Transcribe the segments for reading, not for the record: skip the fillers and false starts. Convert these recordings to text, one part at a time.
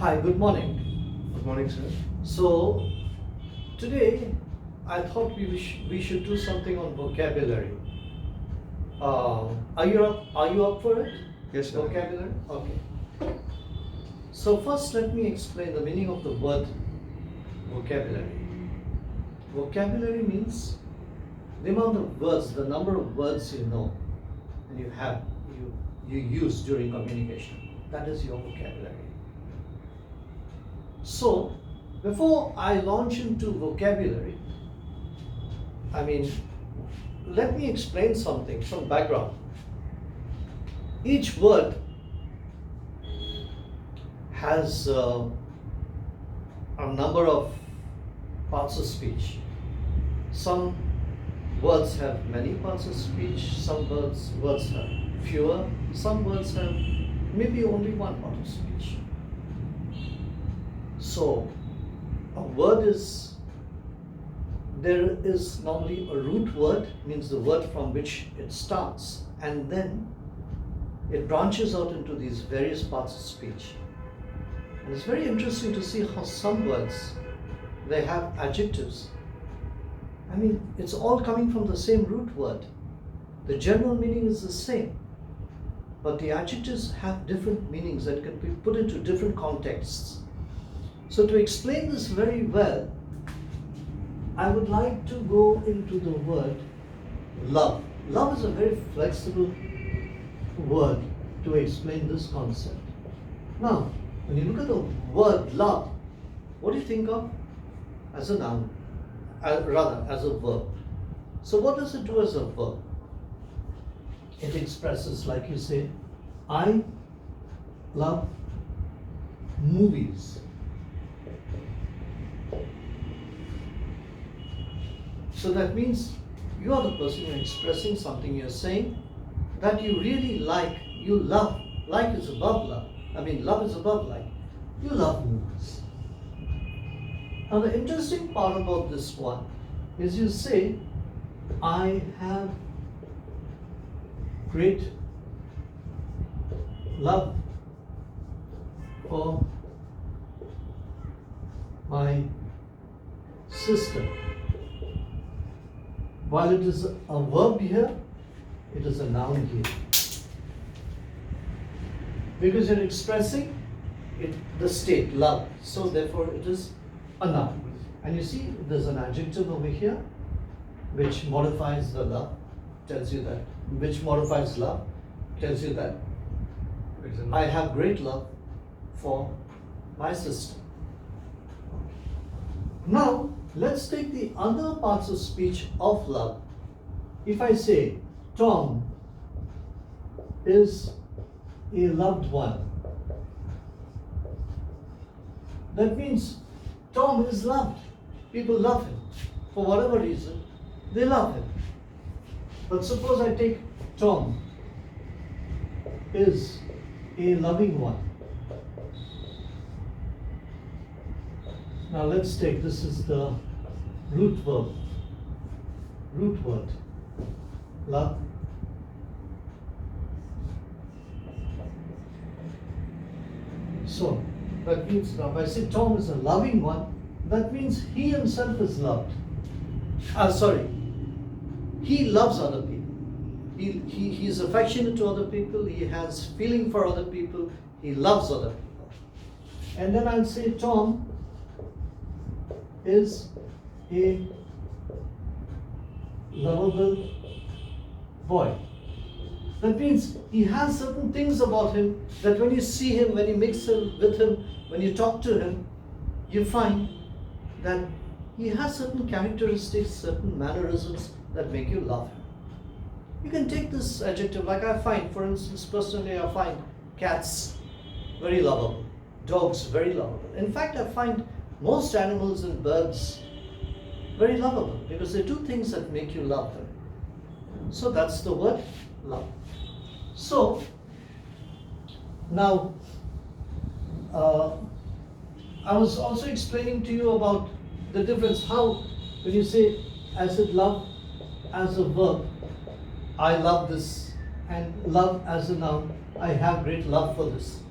Hi, good morning. Good morning, sir. So, today I thought we should do something on vocabulary. Are you up for it? Yes, sir. Vocabulary? Okay. So, first let me explain the meaning of the word vocabulary. Vocabulary means the amount of words, the number of words you know and you use during communication. That is your vocabulary. So, before I launch into vocabulary, let me explain something, some background. Each word has a number of parts of speech. Some words have many parts of speech, some words have fewer, some words have maybe only one part of speech. So, there is normally a root word, means the word from which it starts, and then it branches out into these various parts of speech. And it's very interesting to see how some words, they have adjectives. It's all coming from the same root word. The general meaning is the same, but the adjectives have different meanings that can be put into different contexts. So to explain this very well, I would like to go into the word love. Love is a very flexible word to explain this concept. Now, when you look at the word love, what do you think of as a noun? Rather, as a verb. So what does it do as a verb? It expresses, like you say, I love movies. So that means you are the person you're expressing something, you're saying that you really like, you love. Like is above love. Love is above like. You love movies. Now the interesting part about this one is you say, I have great love for my sister. While it is a verb here, it is a noun here. Because you're expressing the state, love. So therefore it is a noun. And you see there's an adjective over here which modifies the love, tells you that, which modifies love, tells you that I have great love for my sister. Now, let's take the other parts of speech of love. If I say, Tom is a loved one, that means Tom is loved. People love him. For whatever reason, they love him. But suppose I take Tom is a loving one. Now let's take, this is the root verb, root word, love. So that means now if I say Tom is a loving one, that means he himself is loved. He loves other people. He is affectionate to other people, he has feeling for other people, he loves other people. And then I'll say Tom is a lovable boy. That means he has certain things about him that when you see him, when you mix with him, when you talk to him, you find that he has certain characteristics, certain mannerisms that make you love him. You can take this adjective, like I find, for instance, personally I find cats very lovable, dogs very lovable. In fact, I find most animals and birds very lovable because they do things that make you love them. So that's the word love. So now I was also explaining to you about the difference, how when you say I said love as a verb, I love this, and love as a noun, I have great love for this.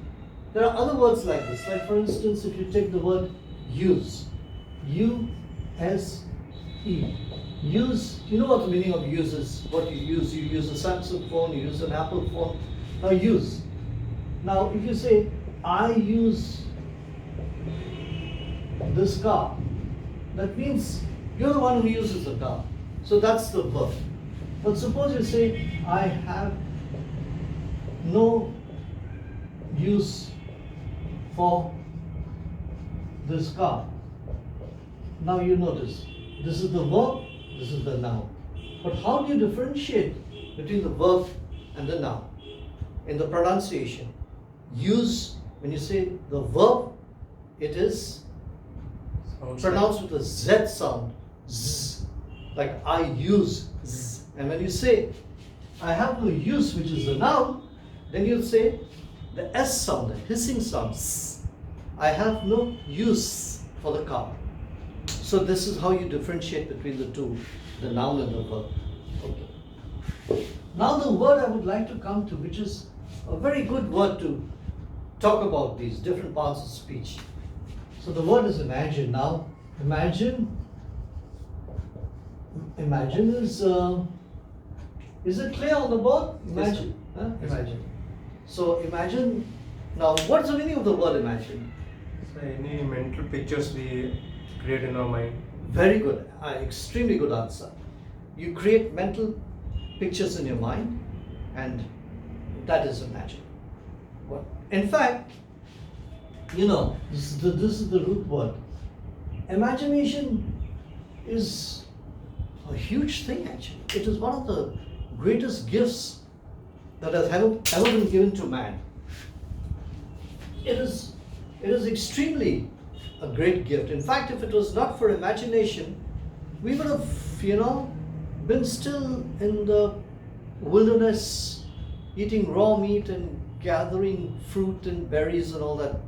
There are other words like this. Like for instance, if you take the word use, U-S-E. Use, you know what the meaning of use is, what you use. You use a Samsung phone, you use an Apple phone. Now use. Now if you say, I use this car, that means you're the one who uses the car. So that's the verb. But suppose you say, I have no use for this car. Now you notice, this is the verb, this is the noun. But how do you differentiate between the verb and the noun? In the pronunciation, use, when you say the verb, it is pronounced with a Z sound, Z, like I use, Z. And when you say, I have no use, which is the noun, then you'll say the S sound, the hissing sound, S. I have no use for the car. So this is how you differentiate between the two, the noun and the verb. Okay. Now the word I would like to come to, which is a very good word to talk about these different parts of speech. So the word is imagine. Now imagine is it clear on the board? Imagine. Yes, huh? Imagine. So imagine, now what's the meaning of the word imagine? So any mental pictures we create in our mind. Very good, extremely good answer. You create mental pictures in your mind, and that is imagine. What? In fact, you know, this is the root word. Imagination is a huge thing actually. It is one of the greatest gifts that has ever been given to man. It is extremely a great gift. In fact, if it was not for imagination, we would have, been still in the wilderness, eating raw meat and gathering fruit and berries and all that.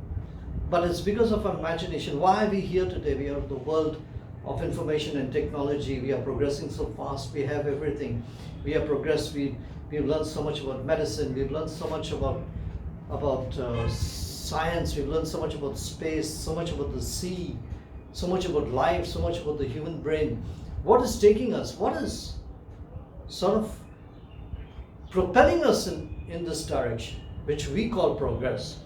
But it's because of our imagination. Why are we here today? We are in the world of information and technology. We are progressing so fast. We have everything. We have progressed. We've learned so much about medicine. We've learned so much about science. We've learned so much about space, so much about the sea, so much about life, so much about the human brain. What is taking us? What is sort of propelling us in this direction, which we call progress?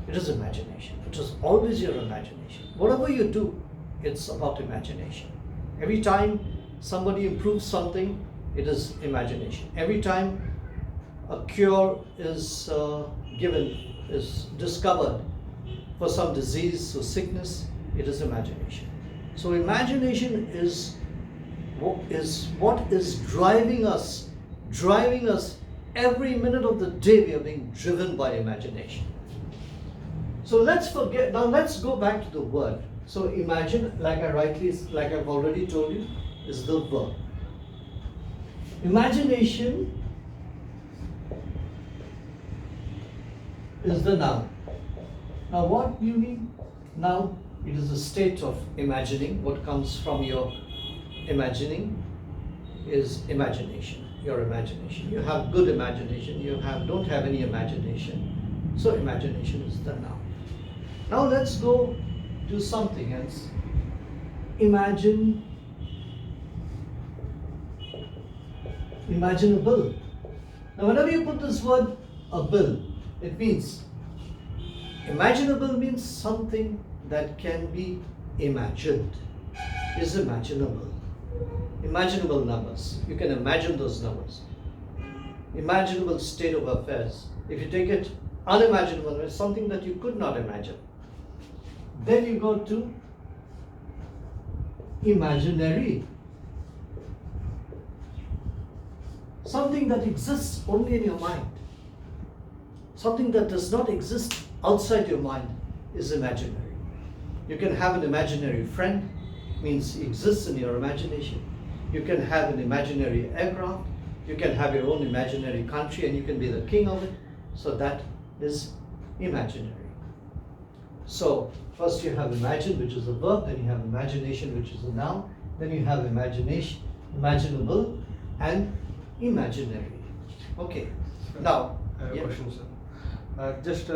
It is imagination. It is always your imagination. Whatever you do, it's about imagination. Every time somebody improves something, it is imagination. Every time a cure is is discovered for some disease or sickness, it is imagination. So imagination is what is driving us every minute of the day. We are being driven by imagination. So let's go back to the word. So imagine, like I've already told you, is the verb. Imagination is the noun. Now what do you mean? Now it is a state of imagining. What comes from your imagining is imagination. Your imagination. You have good imagination. Don't have any imagination. So imagination is the noun. Now let's go to something else. Imaginable. Now whenever you put this word able, it means imaginable means something that can be imagined, is imaginable. Imaginable numbers. You can imagine those numbers. Imaginable state of affairs. If you take it unimaginable, it's something that you could not imagine. Then you go to imaginary. Something that exists only in your mind. Something that does not exist outside your mind is imaginary. You can have an imaginary friend, means he exists in your imagination. You can have an imaginary aircraft. You can have your own imaginary country and you can be the king of it. So that is imaginary. So first you have imagine, which is a verb, then you have imagination, which is a noun, then you have imagination, imaginable, and imaginary. Okay. Now I have a question, sir. Just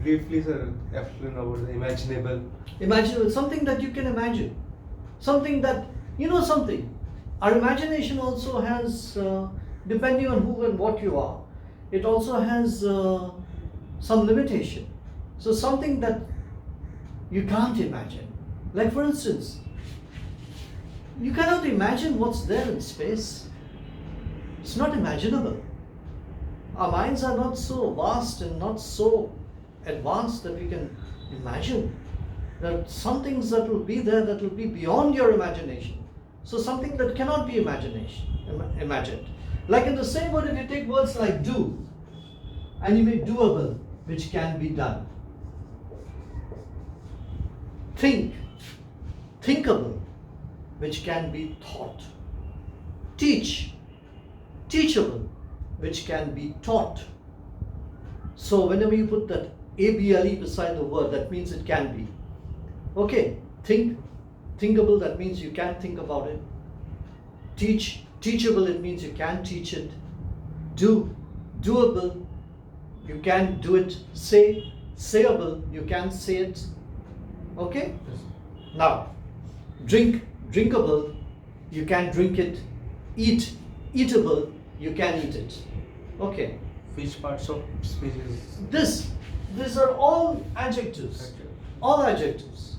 briefly, sir, explain about the imaginable. Imaginable, something that you can imagine. Something that, you know something. Our imagination also has, depending on who and what you are, it also has some limitation. So something that you can't imagine. Like for instance, you cannot imagine what's there in space. It's not imaginable. Our minds are not so vast and not so advanced that we can imagine. There are some things that will be there that will be beyond your imagination. So something that cannot be imagined. Like in the same word, if you take words like do, and you make doable, which can be done. Think, thinkable, which can be thought. Teach, teachable, which can be taught. So whenever you put that able beside the word, that means it can be. Okay, think, thinkable, that means you can think about it. Teach, teachable, it means you can teach it. Do, doable, you can do it. Say, sayable, you can say it. Okay? Yes. Now, drink, drinkable, you can drink it. Eat, eatable, you can eat it. Okay. Which parts of species? These are all adjectives. All adjectives.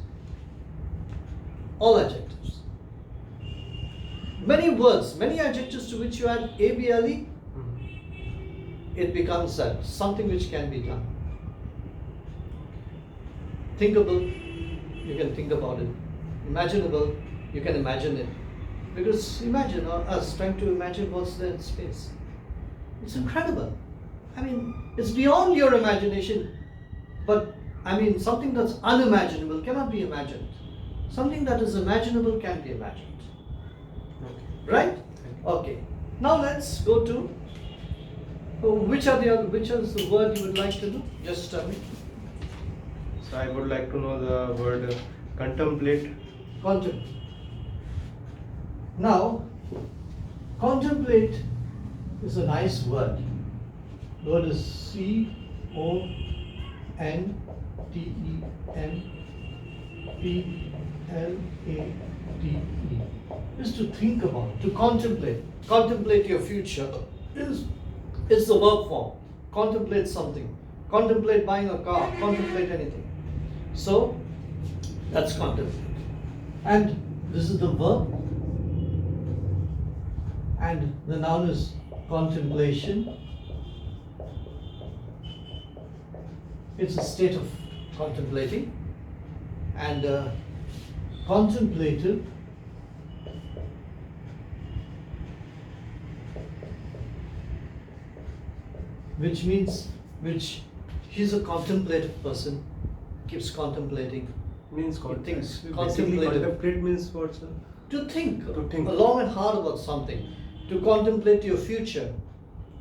All adjectives. Many words, many adjectives to which you add able, it becomes that, something which can be done. Thinkable, you can think about it. Imaginable, you can imagine it. Because imagine us trying to imagine what's there in space. It's incredible. I mean, it's beyond your imagination. But I mean, something that's unimaginable cannot be imagined. Something that is imaginable can be imagined. Right? Okay. Now let's go to which is the word you would like to know? Just tell me. So I would like to know the word contemplate. Contemplate. Now, contemplate is a nice word. The word is CONTEMPLATE. Is to think about, to contemplate. Contemplate your future is the verb form. Contemplate something. Contemplate buying a car. Contemplate anything. So that's contemplate. And this is the verb. And the noun is contemplation. It's a state of contemplating. And contemplative which he's a contemplative person, keeps contemplating. Means Thinks. Contemplate means what, sir? To think. To think. Long and hard about something. To contemplate your future.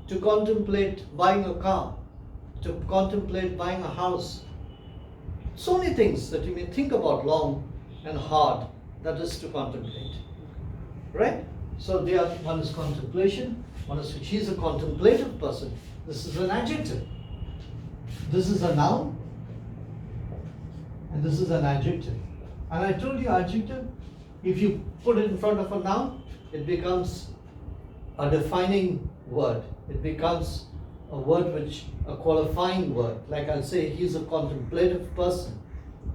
To contemplate buying a car. To contemplate buying a house. So many things that you may think about long and hard. That is to contemplate. Right? So one is contemplation, one is which he's a contemplative person. This is an adjective. This is a noun. And this is an adjective. And I told you adjective, if you put it in front of a noun, it becomes a defining word. It becomes a word a qualifying word. Like I'll say, he's a contemplative person.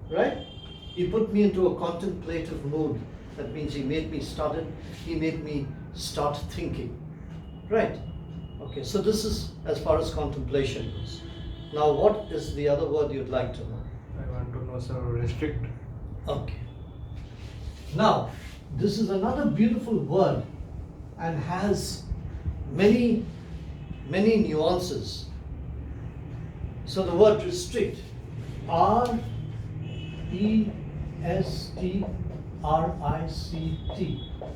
Right? He put me into a contemplative mood. That means he made me start thinking. Right? Okay, so this is as far as contemplation goes. Now what is the other word you'd like to know? I want to know, sir, restrict. Okay. Now, this is another beautiful word and has many nuances. So the word restrict, RESTRICT,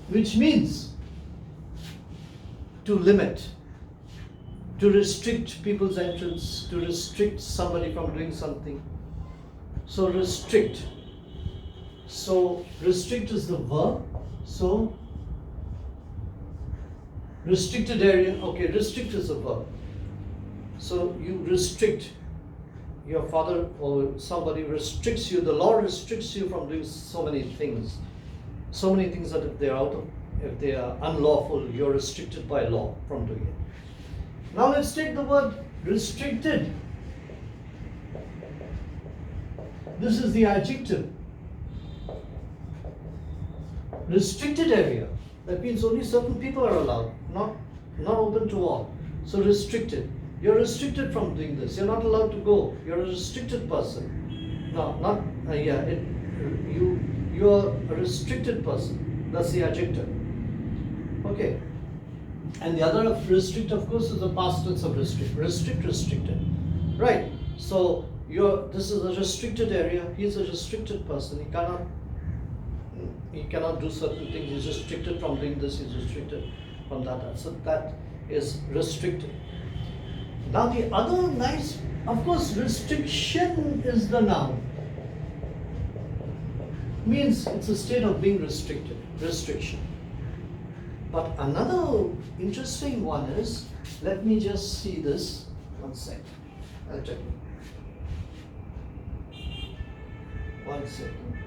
which means to limit, to restrict people's entrance, to restrict somebody from doing something. So restrict. So restrict is the verb. So restricted area, okay, restrict is the verb. So you restrict. Your father or somebody restricts you. The law restricts you from doing so many things. So many things that if they are unlawful, you're restricted by law from doing it. Now let's take the word restricted. This is the adjective. Restricted area. That means only certain people are allowed, not open to all. So restricted. You're restricted from doing this. You're not allowed to go. You're a restricted person. No, not you are a restricted person. That's the adjective. Okay. And the other of restrict, of course, is the past tense of restrict. Restrict, restricted. Right. So this is a restricted area. He's a restricted person. He cannot do certain things. He's restricted from doing this. He's restricted from that. So that is restricted. Now the other nice, of course, restriction is the noun. Means it's a state of being restricted, restriction. But another interesting one is, let me just see this, 1 second, I'll tell you. 1 second.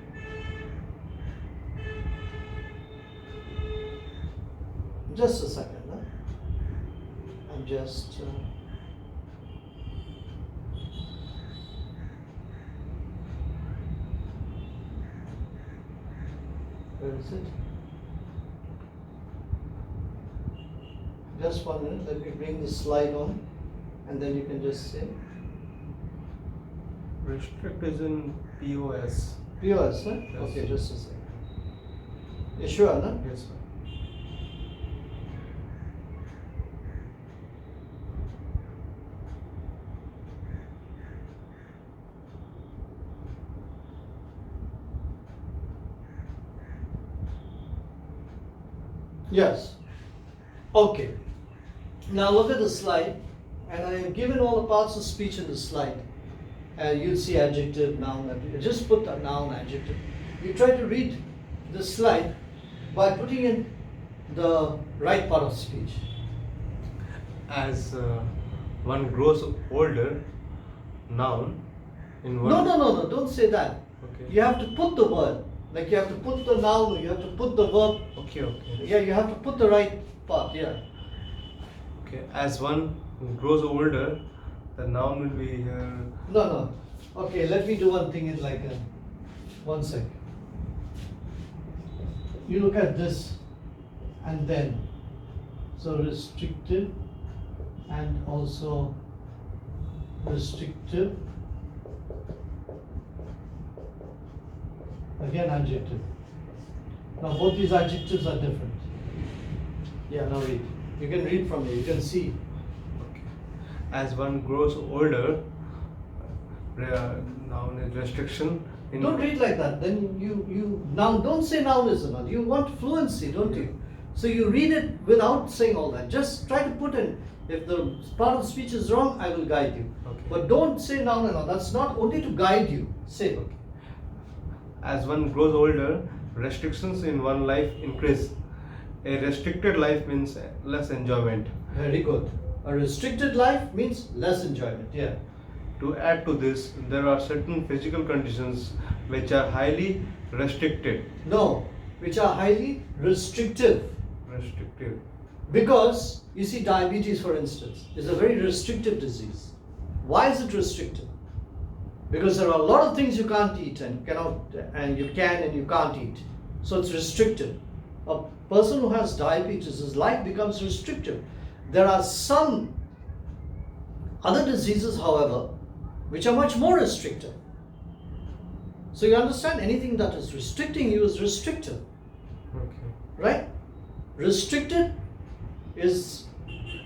Just a second, huh? I'm just... where is it? Just 1 minute, let me bring the slide on and then you can just say. Restrict is in POS. POS, huh? Yes. Okay, just a second. You sure, no? Yes, sir. Yes. Okay. Now look at the slide, and I have given all the parts of speech in the slide. You'll see adjective, noun, just put a noun, adjective. You try to read the slide by putting in the right part of speech. As one grows older, noun in one. No, don't say that. Okay. You have to put the word. Like you have to put the noun, or you have to put the verb. Okay. Yeah, you have to put the right part, yeah. Okay. As one grows older, the noun will be here. No. Okay, let me do one thing in like 1 sec. You look at this and then. So restrictive and also restrictive. Again adjective. Now both these adjectives are different. Yeah, now read. You can read from here, you can see. Okay. As one grows older, noun is restriction. Don't read like that. Then you now don't say noun is not. You want fluency, don't you? So you read it without saying all that. Just try to put in. If the part of speech is wrong, I will guide you. Okay. But don't say noun and all. That's not only to guide you. Say. Okay. As one grows older, restrictions in one life increase. A restricted life means less enjoyment. Very good. A restricted life means less enjoyment. Yeah. To add to this, there are certain physical conditions which are highly restricted. No, which are highly restrictive. Restrictive. Because you see, diabetes, for instance, is a very restrictive disease. Why is it restrictive? Because there are a lot of things you can't eat and you can and you can't eat. So it's restrictive. A person who has diabetes, his life becomes restrictive. There are some other diseases, however, which are much more restrictive. So you understand, anything that is restricting you is restrictive. Okay. Right? Restricted is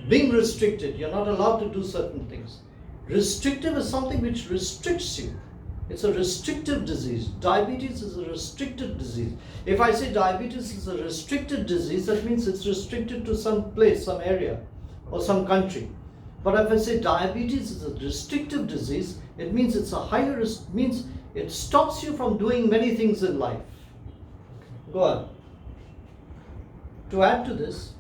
being restricted. You're not allowed to do certain things. Restrictive is something which restricts you. It's a restrictive disease. Diabetes is a restricted disease. If I say diabetes is a restricted disease, that means it's restricted to some place, some area, or some country. But if I say diabetes is a restrictive disease, it means it's a higher risk, means it stops you from doing many things in life. Go on. To add to this,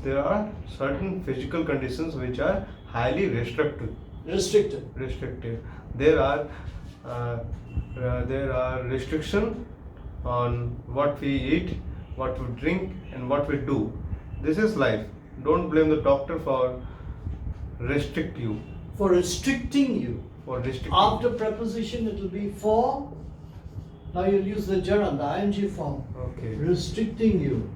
there are certain physical conditions which are highly restrictive. Restrictive. There are restriction on what we eat, what we drink, and what we do. This is life. Don't blame the doctor for restrict you. For restricting you. For restricting. After preposition, it will be for. Now you'll use the gerund, the ing form. Okay. Restricting you.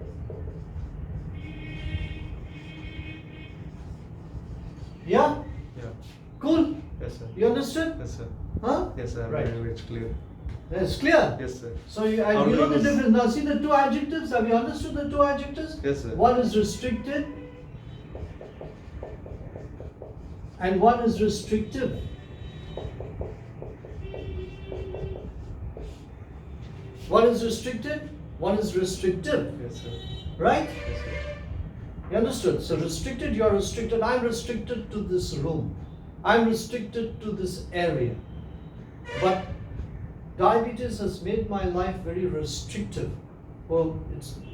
Yeah? Yeah. Cool? Yes, sir. You understood? Yes, sir. Huh? Yes, sir. Right. It's clear. That's clear? Yes, sir. So you, How and you do know you the use- difference. Now see the two adjectives. Have you understood the two adjectives? Yes, sir. One is restricted and one is restrictive. One is restricted, one is restrictive. Yes, sir. Right? Yes, sir. You understood? So restricted, you are restricted. I'm restricted to this room. I'm restricted to this area. But diabetes has made my life very restrictive. Well,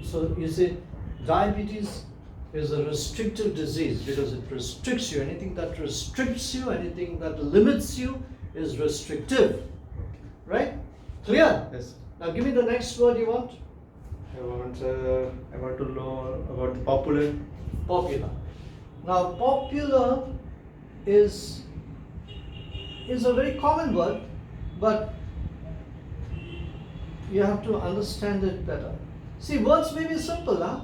so you say diabetes is a restrictive disease because it restricts you. Anything that restricts you, anything that limits you is restrictive. Right? Clear? Yes. Now give me the next word you want. I want to know about the popular. Popular. Now popular is a very common word, but you have to understand it better. See, words may be simple, huh?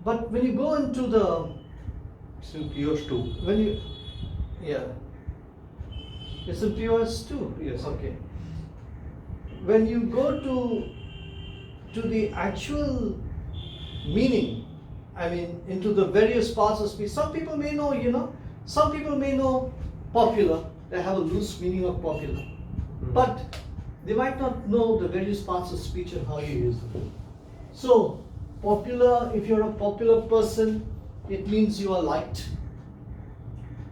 But when you go into the It's in POS too. when you yeah, it's in POS too. Yes. Okay. When you go to the actual meaning, I mean, into the various parts of speech. Some people may know, some people may know popular. They have a loose meaning of popular, but they might not know the various parts of speech and how you use them. So, popular, if you're a popular person, it means you are liked.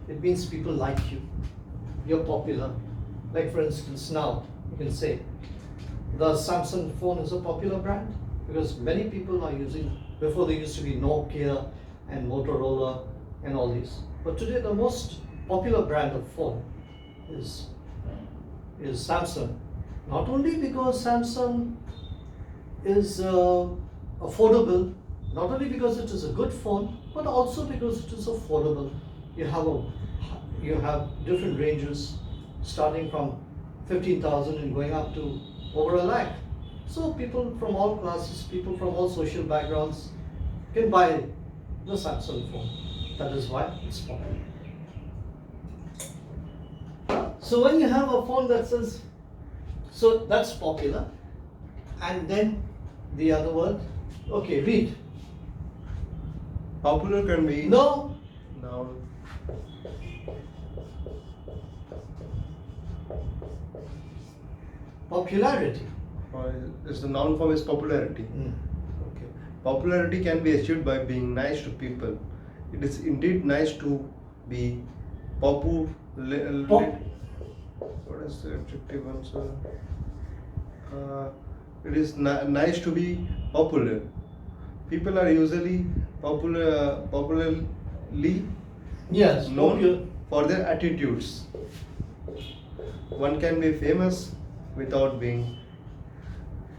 It means people like you. You're popular. Like for instance, now you can say the Samsung phone is a popular brand because many people are using. Before there used to be Nokia and Motorola and all these, but today the most popular brand of phone is Samsung. Not only because Samsung is affordable, not only because it is a good phone, but also because it is affordable. You have different ranges starting from 15,000 and going up to over a lakh. So people from all classes, people from all social backgrounds can buy the Samsung phone. That is why it's popular. So when you have a phone that says, so that's popular, and then the other word, okay, read. Popular can be No, noun. popularity. Is the noun form is popularity. Okay. Popularity can be achieved by being nice to people. It is indeed nice to be popular. What is the adjective answer? It is nice to be popular. People are usually popularly Yes, known for their attitudes. One can be famous without being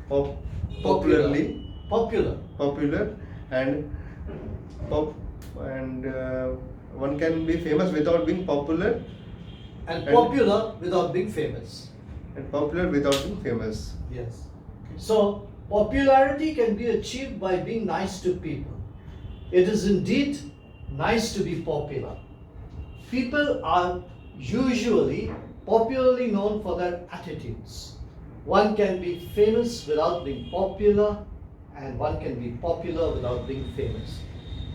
Popular. popular and one can be famous without being popular And popular without being famous. and popular without being famous. Yes. So popularity can be achieved by being nice to people. It is indeed nice to be popular. People are usually popularly known for their attitudes. One can be famous without being popular, and one can be popular without being famous.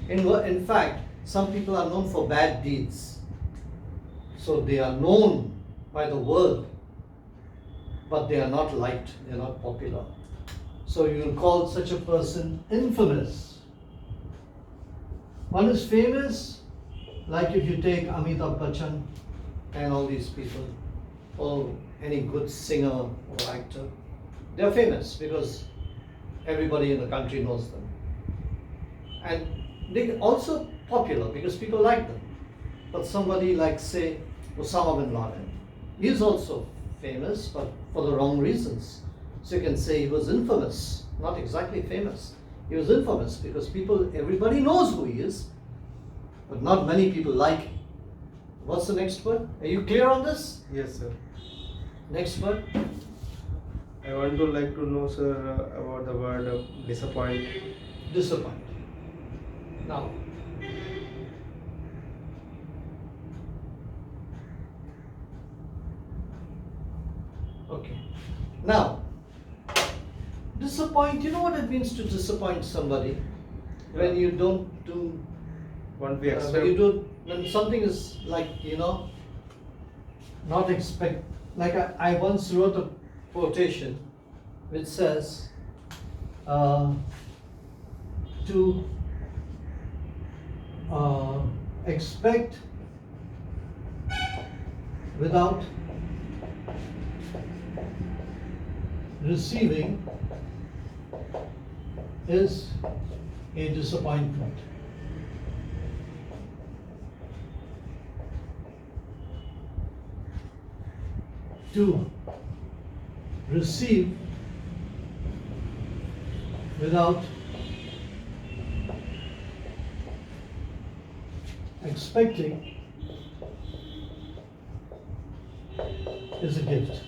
In fact, some people are known for bad deeds. So they are known by the world, but they are not liked, they are not popular. So you will call such a person infamous. One is famous, like if you take Amitabh Bachchan and all these people, or any good singer or actor, they are famous because everybody in the country knows them. And they are also popular because people like them. But somebody like, say, Osama bin Laden, he's also famous, but for the wrong reasons. So you can say he was infamous, not exactly famous. He was infamous because everybody knows who he is, but not many people like him. What's the next word? Are you clear on this? Yes, sir. Next word? I want to like to know, sir, about the word disappoint. Disappoint. Now, okay. Now, disappoint, you know what it means to disappoint somebody? When you don't do, What we expect. when something is like, not expect, like I once wrote a quotation which says, to expect without receiving is a disappointment. To receive without expecting is a gift.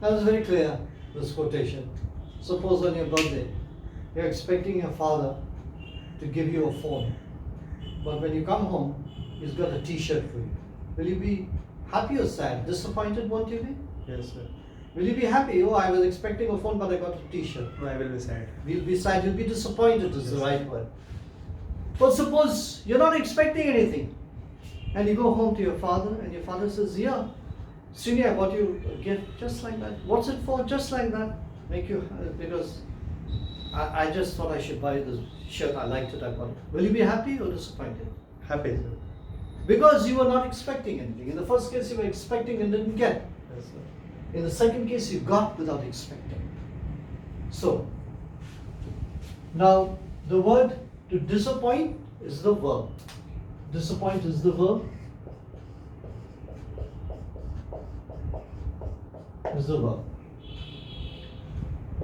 That was very clear, this quotation. Suppose on your birthday, you're expecting your father to give you a phone, but when you come home, he's got a t-shirt for you. Will you be happy or sad? Disappointed, won't you be? Yes, sir. Will you be happy? Oh, I was expecting a phone, but I got a t-shirt. No, I will be sad. You'll be sad, you'll be disappointed is the right word. But suppose you're not expecting anything, and you go home to your father, and your father says, yeah, Srini, I bought you a gift just like that. What's it for? Just like that. Make you, because I just thought I should buy this shirt, I liked it, I bought it. Will you be happy or disappointed? Happy, sir. Because you were not expecting anything. In the first case, you were expecting and didn't get. Yes, sir. In the second case, you got without expecting. So, now the word to disappoint is the verb. Disappoint is the verb. Is the verb.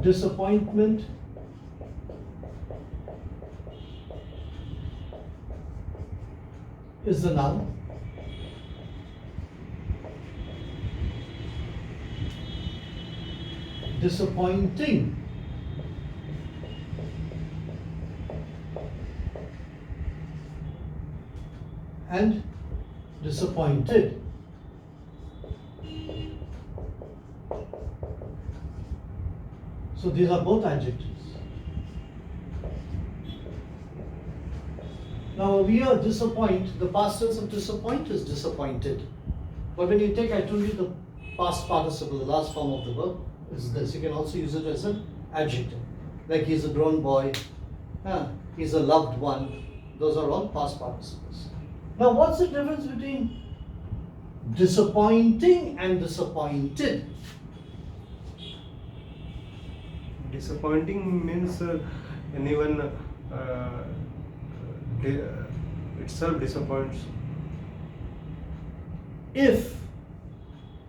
Disappointment is the noun. Disappointing and disappointed. So these are both adjectives. Now over here, disappoint, the past tense of disappoint is disappointed. But when you take, I told you the past participle, the last form of the verb is this. You can also use it as an adjective. Like he's a grown boy, he's a loved one. Those are all past participles. Now what's the difference between disappointing and disappointed? Disappointing means anyone itself disappoints. If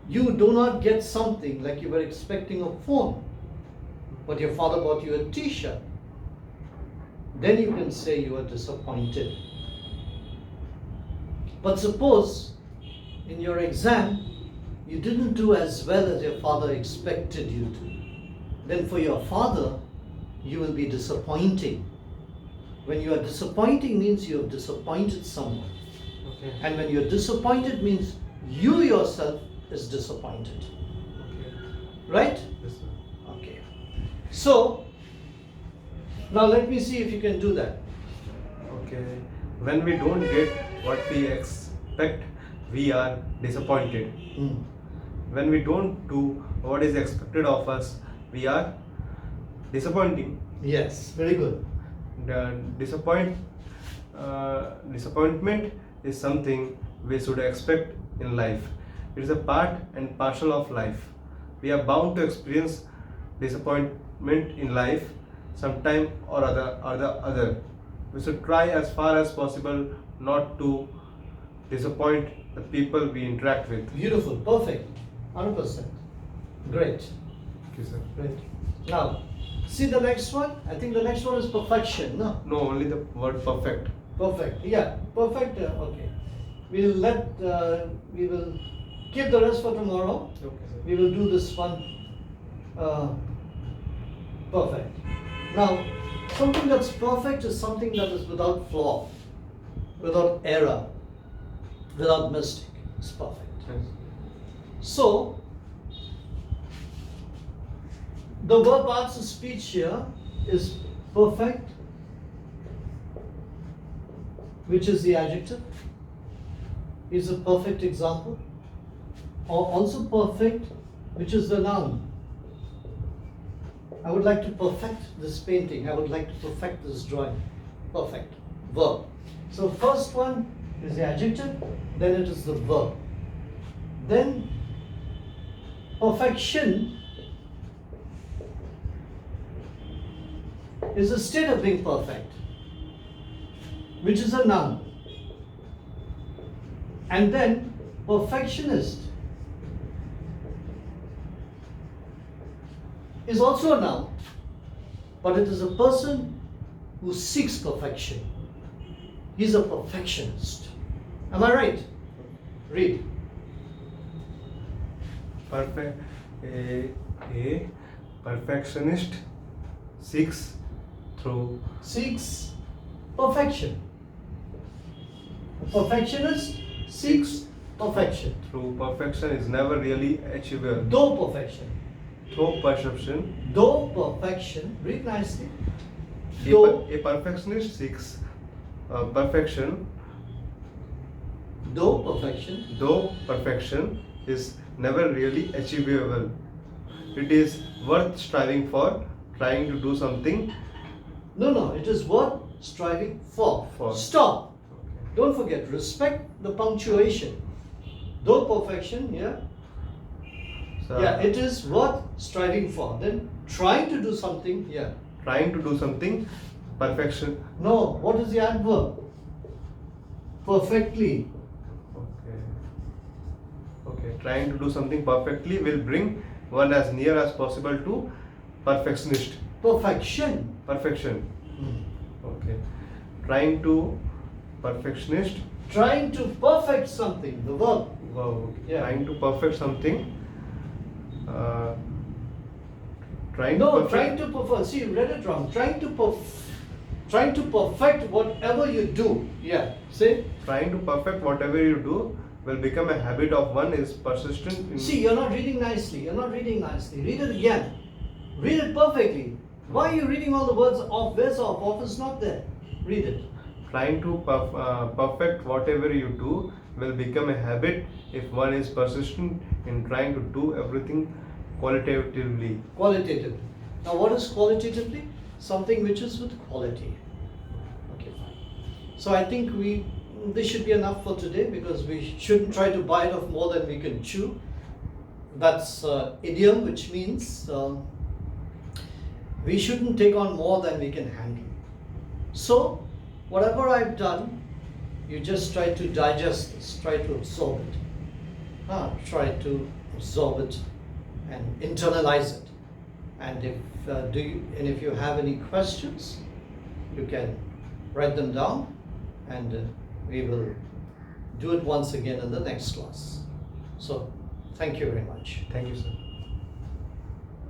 you do not get something, like you were expecting a phone, but your father bought you a t-shirt, then you can say you are disappointed. But suppose in your exam you didn't do as well as your father expected you to, then for your father you will be disappointing. When you are disappointing means you have disappointed someone. Okay. And when you're disappointed means you yourself is disappointed. Okay. Right? Yes, sir. Okay. So, now let me see if you can do that. Okay. When we don't get what we expect, we are disappointed. When we don't do what is expected of us, we are disappointing. Yes, very good. The disappointment is something we should expect in life. It is a part and parcel of life. We are bound to experience disappointment in life sometime or the other. We should try as far as possible not to disappoint the people we interact with. Beautiful, perfect, 100%. Great, Okay, sir. great. Now, see the next one? I think the next one is perfection, no? No, only the word perfect. Perfect, yeah, perfect, okay. We will keep the rest for tomorrow. Okay, sir. We will do this one, perfect. Now, something that's perfect is something that is without flaw, without error, without mistake. It's perfect. Yes. So, the verb parts of speech here is perfect, which is the adjective, is a perfect example, or also perfect, which is the noun. I would like to perfect this painting. I would like to perfect this drawing. Perfect. Verb. So first one is the adjective, then it is the verb. Then perfection is a state of being perfect, which is a noun. And then perfectionist is also a noun, but it is a person who seeks perfection. He's a perfectionist. Am I right? Read. Perfect. A perfectionist seeks through Seeks perfection. A perfectionist seeks perfection. through perfection is never really achievable. Though perfection. Through perception, Though perfection. Read nicely. a Though, a perfectionist seeks perfection, though perfection. though perfection is never really achievable. It is worth striving for, trying to do something. No, it is worth striving for. For. Stop. Don't forget, respect the punctuation. Though perfection, yeah. So, Yeah, it is worth striving for. Then trying to do something, yeah. trying to do something, perfection. No, what is the adverb? Perfectly. Okay. Okay. Trying to do something perfectly will bring one as near as possible to perfectionist. Perfection. Perfection. Hmm. Okay. Trying to perfectionist. Trying to perfect something, the verb. Wow. Yeah. Trying to perfect something. Trying No, to perfect. trying to perfect. See, you read it wrong. Trying to perfect whatever you do. Yeah. Say. Trying to perfect whatever you do will become a habit of one is persistent in. See, you're not reading nicely. You're not reading nicely. Read it again. Read it perfectly. Why are you reading all the words off? Where's off? Off is not there. Read it. Trying to perfect whatever you do will become a habit if one is persistent in trying to do everything qualitatively. Qualitatively. Now, what is qualitatively? Something which is with quality. Okay, fine. So I think this should be enough for today, because we shouldn't try to bite off more than we can chew. That's idiom, which means we shouldn't take on more than we can handle. So, whatever I've done, you just try to digest this, try to absorb it. Try to absorb it and internalize it. And if you have any questions, you can write them down, and we will do it once again in the next class. So, thank you very much. Thank you, sir.